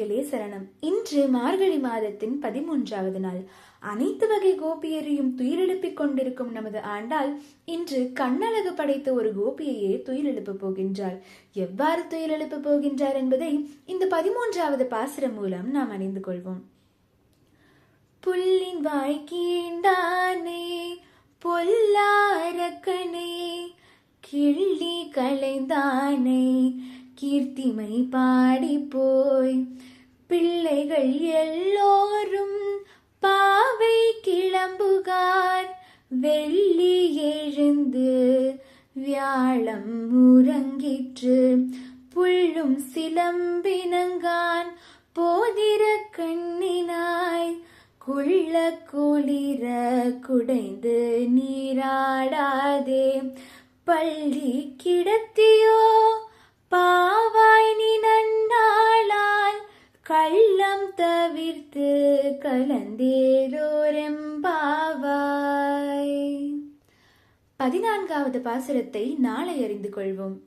கோபிகளே சரணம். இன்று மார்கழி மாதத்தின் 13வது நாள். அனைத்து வகை கோபியரையும் துயிலெழுப்பிக் கொண்டிருக்கும் நமது ஆண்டாள் இன்று கண்ணழகு படைத்த ஒரு கோபியையே துயிலெழுப்ப போகின்றார். எவ்வாறு துயிலெழுப்ப போகின்றார் என்பதை இந்த 13வது பாசுரம் மூலம் நாம் அறிந்து கொள்வோம். புல்லின் வாய் கீண்டானே பொல்லாரக்கனே, கிள்ளி களைந்தானே கீர்த்திமை பாடி போய், பிள்ளைகள் எல்லோரும் பாவை கிளம்புகார், வெள்ளி எழுந்து வியாழம் உறங்கிற்று, புல்லும் சிலம்பினங்கான் போதிர கண்ணினாய், குள்ள குளிர குடைந்து நீராடாதே, பள்ளி கிடத்தியோ பாவாய் நீ நன்னாளால், கள்ளம் தவிர்த்து கலந்தேலோரெம்பாவாய். 14வது பாசுரத்தை நாளை அறிந்து கொள்வோம்.